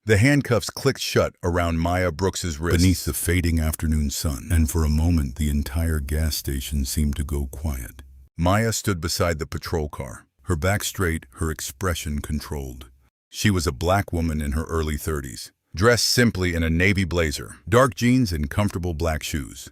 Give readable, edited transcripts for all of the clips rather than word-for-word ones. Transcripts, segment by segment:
The handcuffs clicked shut around Maya Brooks's wrists beneath the fading afternoon sun, and for a moment the entire gas station seemed to go quiet. Maya stood beside the patrol car, her back straight, her expression controlled. She was a black woman in her early 30s, dressed simply in a navy blazer, dark jeans, and comfortable black shoes.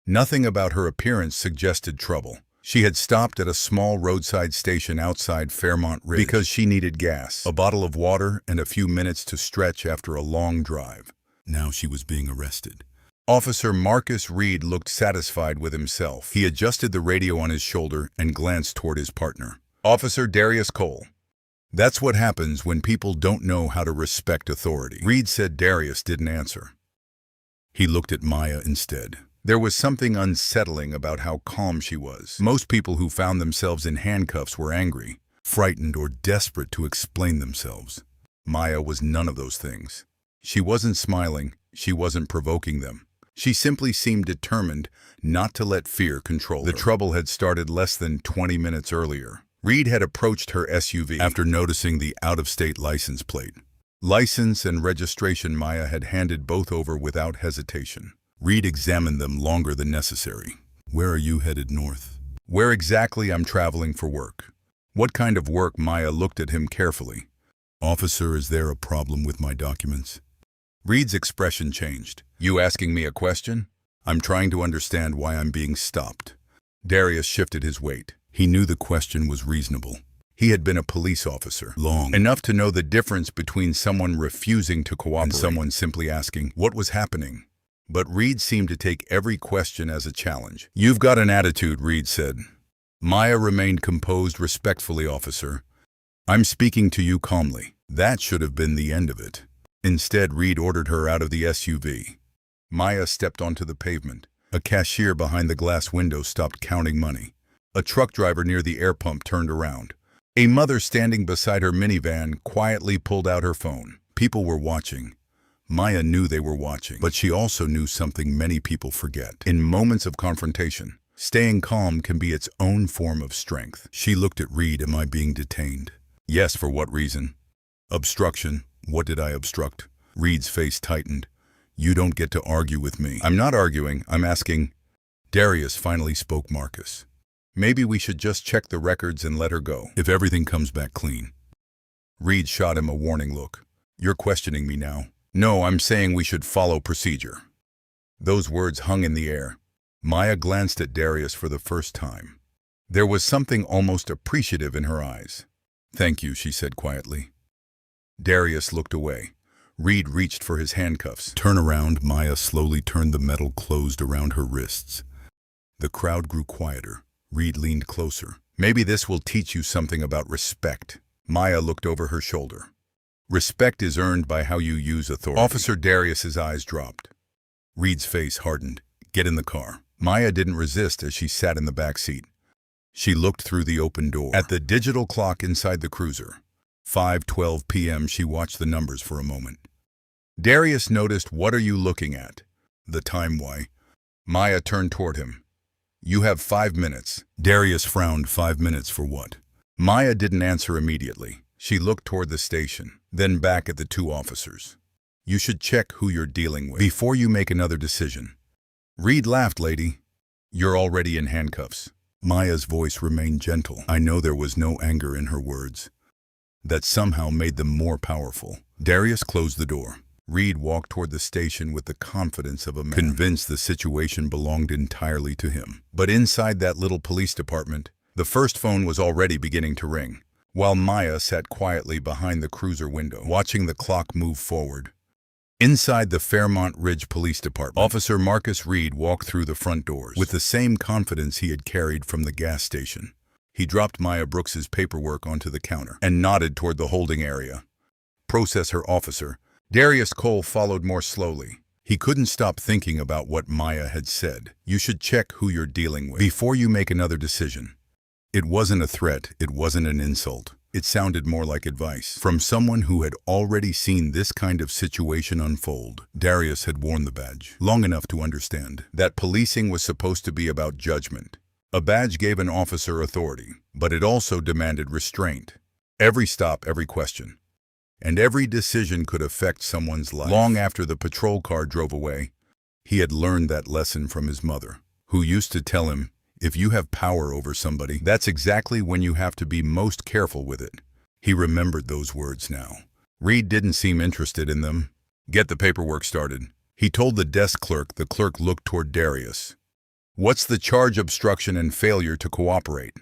Nothing about her appearance suggested trouble. She had stopped at a small roadside station outside Fairmont Ridge because she needed gas, a bottle of water, and a few minutes to stretch after a long drive. Now she was being arrested. Officer Marcus Reed looked satisfied with himself. He adjusted the radio on his shoulder and glanced toward his partner. Officer Darius Cole. That's what happens when people don't know how to respect authority. Reed said. Darius didn't answer. He looked at Maya instead. There was something unsettling about how calm she was. Most people who found themselves in handcuffs were angry, frightened, or desperate to explain themselves. Maya was none of those things. She wasn't smiling, she wasn't provoking them. She simply seemed determined not to let fear control her. The trouble had started less than 20 minutes earlier. Reed had approached her SUV after noticing the out-of-state license plate. License and registration Maya had handed both over without hesitation. Reed examined them longer than necessary. Where are you headed? North. Where exactly? I'm traveling for work. What kind of work? Maya looked at him carefully. Officer, is there a problem with my documents? Reed's expression changed. You asking me a question? I'm trying to understand why I'm being stopped. Darius shifted his weight. He knew the question was reasonable. He had been a police officer long enough to know the difference between someone refusing to cooperate and someone simply asking what was happening. But Reed seemed to take every question as a challenge. You've got an attitude, Reed said. Maya remained composed. Respectfully, officer. I'm speaking to you calmly. That should have been the end of it. Instead, Reed ordered her out of the SUV. Maya stepped onto the pavement. A cashier behind the glass window stopped counting money. A truck driver near the air pump turned around. A mother standing beside her minivan quietly pulled out her phone. People were watching. Maya knew they were watching, but she also knew something many people forget. In moments of confrontation, staying calm can be its own form of strength. She looked at Reed. Am I being detained? Yes, for what reason? Obstruction. What did I obstruct? Reed's face tightened. You don't get to argue with me. I'm not arguing, I'm asking. Darius finally spoke. Marcus. Maybe we should just check the records and let her go, if everything comes back clean. Reed shot him a warning look. You're questioning me now. No, I'm saying we should follow procedure. Those words hung in the air. Maya glanced at Darius for the first time. There was something almost appreciative in her eyes. Thank you, she said quietly. Darius looked away. Reed reached for his handcuffs. Turn around. Maya slowly turned the metal closed around her wrists. The crowd grew quieter. Reed leaned closer. Maybe this will teach you something about respect. Maya looked over her shoulder. Respect is earned by how you use authority. Officer Darius's eyes dropped. Reed's face hardened. Get in the car. Maya didn't resist as she sat in the back seat. She looked through the open door at the digital clock inside the cruiser. 5:12 p.m. She watched the numbers for a moment. Darius noticed. What are you looking at? The time. Why? Maya turned toward him. You have 5 minutes. Darius frowned. 5 minutes for what? Maya didn't answer immediately. She looked toward the station, then back at the two officers. You should check who you're dealing with before you make another decision. Reed laughed. Lady, you're already in handcuffs. Maya's voice remained gentle. I know there was no anger in her words. That somehow made them more powerful. Darius closed the door. Reed walked toward the station with the confidence of a man convinced the situation belonged entirely to him. But inside that little police department, the first phone was already beginning to ring, while Maya sat quietly behind the cruiser window, watching the clock move forward. Inside the Fairmont Ridge Police Department, Officer Marcus Reed walked through the front doors with the same confidence he had carried from the gas station. He dropped Maya Brooks's paperwork onto the counter and nodded toward the holding area. Process her, officer. Darius Cole followed more slowly. He couldn't stop thinking about what Maya had said. You should check who you're dealing with before you make another decision. It wasn't a threat, it wasn't an insult. It sounded more like advice from someone who had already seen this kind of situation unfold. Darius had worn the badge long enough to understand that policing was supposed to be about judgment. A badge gave an officer authority, but it also demanded restraint. Every stop, every question, and every decision could affect someone's life. Long after the patrol car drove away, he had learned that lesson from his mother, who used to tell him, if you have power over somebody, that's exactly when you have to be most careful with it. He remembered those words now. Reed didn't seem interested in them. Get the paperwork started. He told the desk clerk. The clerk looked toward Darius. What's the charge? Obstruction and failure to cooperate.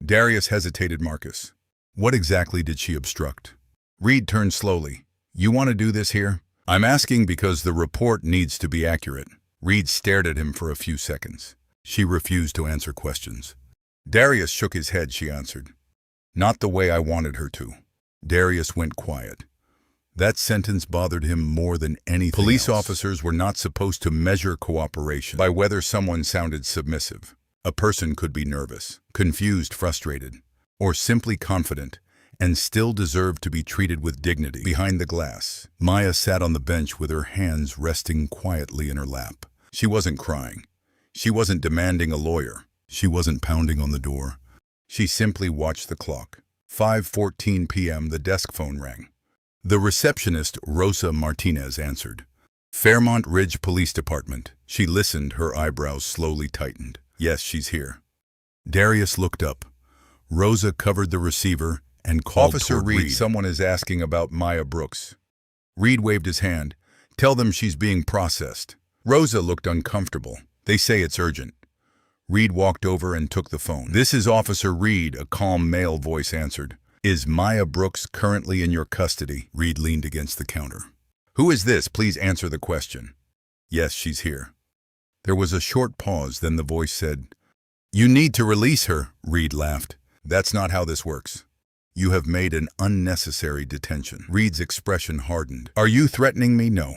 Darius hesitated. Marcus. What exactly did she obstruct? Reed turned slowly. You want to do this here? I'm asking because the report needs to be accurate. Reed stared at him for a few seconds. She refused to answer questions. Darius shook his head. She answered. Not the way I wanted her to. Darius went quiet. That sentence bothered him more than anything Police officers were not supposed to measure cooperation by whether someone sounded submissive. A person could be nervous, confused, frustrated, or simply confident, and still deserve to be treated with dignity. Behind the glass, Maya sat on the bench with her hands resting quietly in her lap. She wasn't crying. She wasn't demanding a lawyer. She wasn't pounding on the door. She simply watched the clock. 5:14 p.m. The desk phone rang. The receptionist, Rosa Martinez, answered. Fairmont Ridge Police Department. She listened, her eyebrows slowly tightened. Yes, she's here. Darius looked up. Rosa covered the receiver and called Officer Reed. Someone is asking about Maya Brooks. Reed waved his hand. Tell them she's being processed. Rosa looked uncomfortable. They say it's urgent. Reed walked over and took the phone. This is Officer Reed, a calm male voice answered. Is Maya Brooks currently in your custody? Reed leaned against the counter. Who is this? Please answer the question. Yes, she's here. There was a short pause, then the voice said, You need to release her. Reed laughed. That's not how this works. You have made an unnecessary detention. Reed's expression hardened. Are you threatening me? No.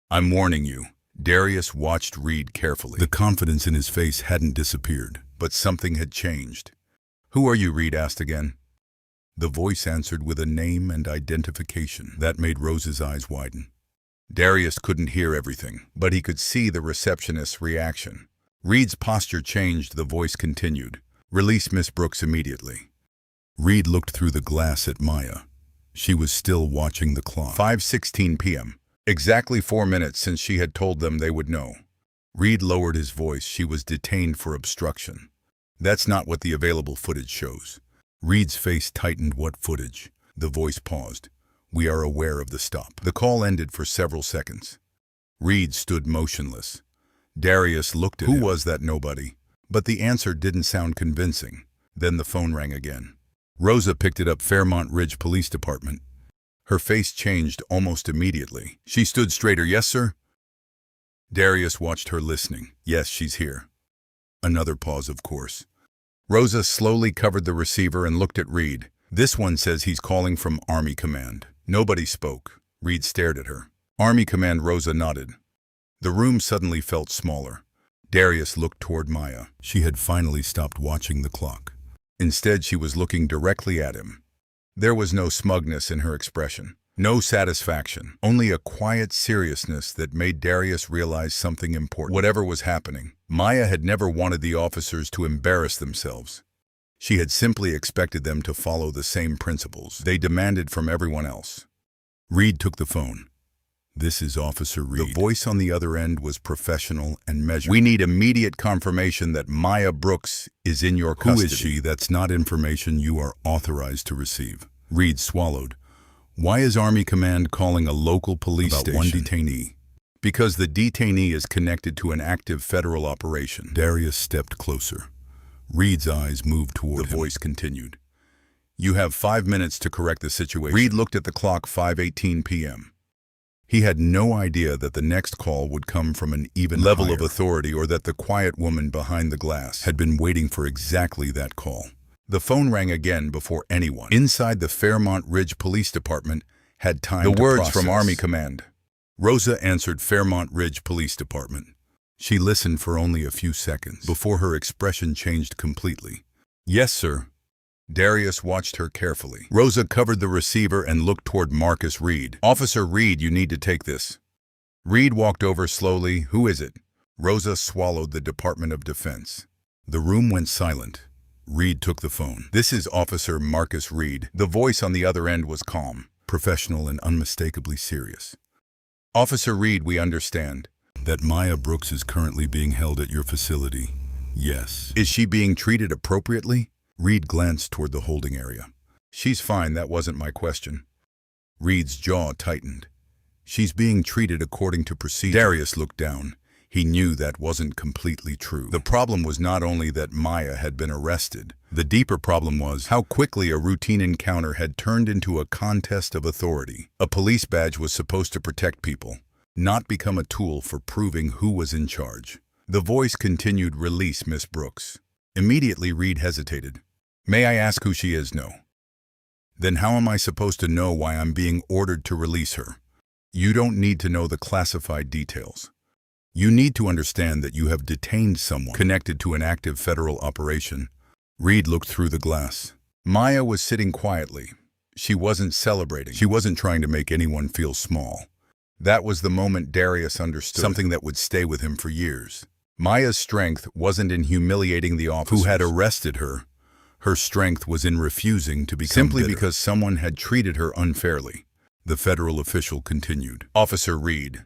I'm warning you. Darius watched Reed carefully. The confidence in his face hadn't disappeared, but something had changed. Who are you? Reed asked again. The voice answered with a name and identification. That made Rose's eyes widen. Darius couldn't hear everything, but he could see the receptionist's reaction. Reed's posture changed. The voice continued. Release Miss Brooks immediately. Reed looked through the glass at Maya. She was still watching the clock. 5:16 p.m. Exactly 4 minutes since she had told them they would know. Reed lowered his voice. She was detained for obstruction. That's not what the available footage shows. Reed's face tightened. What footage? The voice paused. We are aware of the stop. The call ended for several seconds. Reed stood motionless. Darius looked at him. Who was that nobody? But the answer didn't sound convincing. Then the phone rang again. Rosa picked it up. Fairmont Ridge Police Department. Her face changed almost immediately. She stood straighter. Yes, sir? Darius watched her listening. Yes, she's here. Another pause, of course. Rosa slowly covered the receiver and looked at Reed. This one says he's calling from Army Command. Nobody spoke. Reed stared at her. Army Command. Rosa nodded. The room suddenly felt smaller. Darius looked toward Maya. She had finally stopped watching the clock. Instead, she was looking directly at him. There was no smugness in her expression, no satisfaction, only a quiet seriousness that made Darius realize something important. Whatever was happening, Maya had never wanted the officers to embarrass themselves. She had simply expected them to follow the same principles they demanded from everyone else. Reed took the phone. This is Officer Reed. The voice on the other end was professional and measured. We need immediate confirmation that Maya Brooks is in your custody. Who is she? That's not information you are authorized to receive. Reed swallowed. Why is Army Command calling a local police station? About one detainee. Because the detainee is connected to an active federal operation. Darius stepped closer. Reed's eyes moved toward him. The voice continued. You have 5 minutes to correct the situation. Reed looked at the clock. 5:18 p.m. He had no idea that the next call would come from an even level of authority, or that the quiet woman behind the glass had been waiting for exactly that call. The phone rang again before anyone inside the Fairmont Ridge Police Department had time to process. The words from Army Command. Rosa answered. Fairmont Ridge Police Department. She listened for only a few seconds before her expression changed completely. Yes, sir. Darius watched her carefully. Rosa covered the receiver and looked toward Marcus Reed. Officer Reed, you need to take this. Reed walked over slowly. Who is it? Rosa swallowed. The Department of Defense. The room went silent. Reed took the phone. This is Officer Marcus Reed. The voice on the other end was calm. professional and unmistakably serious. "Officer Reed, we understand that Maya Brooks is currently being held at your facility." "Yes." "Is she being treated appropriately?" Reed glanced toward the holding area. "She's fine, that wasn't my question." Reed's jaw tightened. "She's being treated according to procedure." Darius looked down. He knew that wasn't completely true. The problem was not only that Maya had been arrested. The deeper problem was how quickly a routine encounter had turned into a contest of authority. A police badge was supposed to protect people, not become a tool for proving who was in charge. The voice continued, "Release Miss Brooks." Immediately, Reed hesitated. "May I ask who she is?" "No." "Then how am I supposed to know why I'm being ordered to release her?" "You don't need to know the classified details. You need to understand that you have detained someone connected to an active federal operation." Reed looked through the glass. Maya was sitting quietly. She wasn't celebrating. She wasn't trying to make anyone feel small. That was the moment Darius understood something that would stay with him for years. Maya's strength wasn't in humiliating the officers who had arrested her. Her strength was in refusing to become simply bitter because someone had treated her unfairly. The federal official continued. "Officer Reed,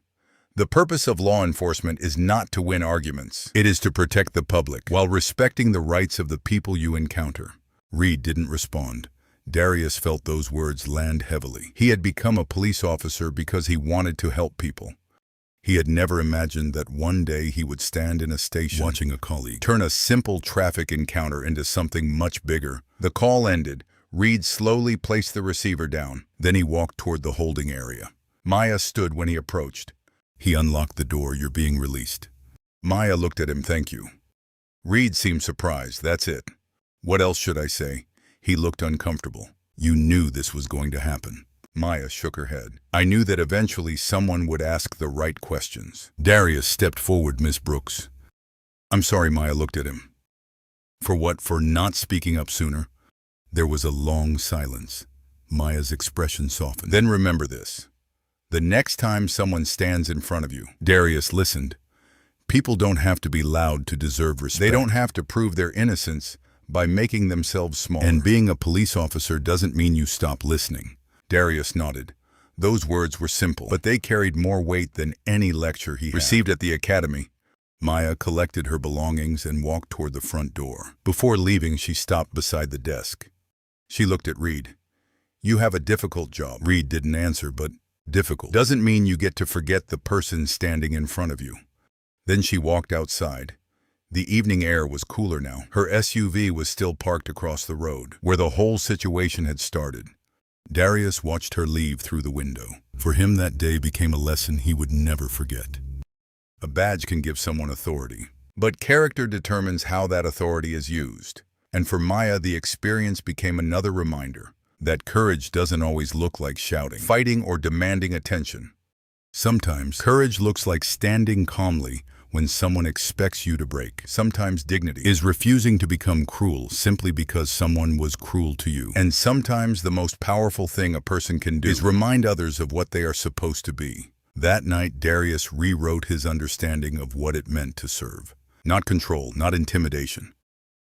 the purpose of law enforcement is not to win arguments. It is to protect the public while respecting the rights of the people you encounter." Reed didn't respond. Darius felt those words land heavily. He had become a police officer because he wanted to help people. He had never imagined that one day he would stand in a station watching a colleague turn a simple traffic encounter into something much bigger. The call ended. Reed slowly placed the receiver down. Then he walked toward the holding area. Maya stood when he approached. He unlocked the door. "You're being released." Maya looked at him. "Thank you." Reed seemed surprised. "That's it." "What else should I say?" He looked uncomfortable. "You knew this was going to happen." Maya shook her head. "I knew that eventually someone would ask the right questions." Darius stepped forward. "Miss Brooks." "I'm sorry." Maya looked at him. "For what? For not speaking up sooner?" There was a long silence. Maya's expression softened. "Then remember this. The next time someone stands in front of you," Darius listened, "people don't have to be loud to deserve respect. They don't have to prove their innocence by making themselves small. And being a police officer doesn't mean you stop listening." Darius nodded. Those words were simple, but they carried more weight than any lecture he had received at the academy. Maya collected her belongings and walked toward the front door. Before leaving, she stopped beside the desk. She looked at Reed. "You have a difficult job." Reed didn't answer, but difficult doesn't mean you get to forget the person standing in front of you. Then she walked outside. The evening air was cooler now. Her SUV was still parked across the road, where the whole situation had started. Darius watched her leave through the window. For him, that day became a lesson he would never forget. A badge can give someone authority, but character determines how that authority is used. And for Maya, the experience became another reminder that courage doesn't always look like shouting, fighting, or demanding attention. Sometimes courage looks like standing calmly when someone expects you to break. Sometimes dignity is refusing to become cruel simply because someone was cruel to you. And sometimes the most powerful thing a person can do is remind others of what they are supposed to be. That night, Darius rewrote his understanding of what it meant to serve. Not control, not intimidation.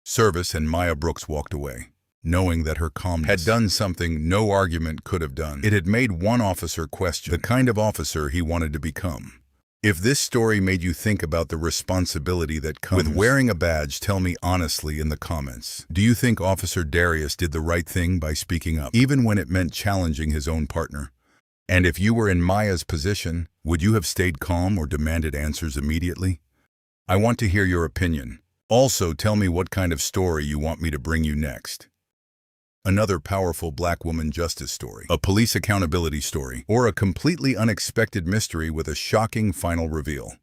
Service. And Maya Brooks walked away, knowing that her calmness had done something no argument could have done. It had made one officer question the kind of officer he wanted to become. If this story made you think about the responsibility that comes with wearing a badge, tell me honestly in the comments. Do you think Officer Darius did the right thing by speaking up, even when it meant challenging his own partner? And if you were in Maya's position, would you have stayed calm or demanded answers immediately? I want to hear your opinion. Also, tell me what kind of story you want me to bring you next. Another powerful Black woman justice story, a police accountability story, or a completely unexpected mystery with a shocking final reveal.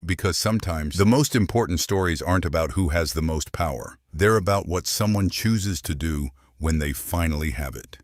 Because sometimes the most important stories aren't about who has the most power. They're about what someone chooses to do when they finally have it.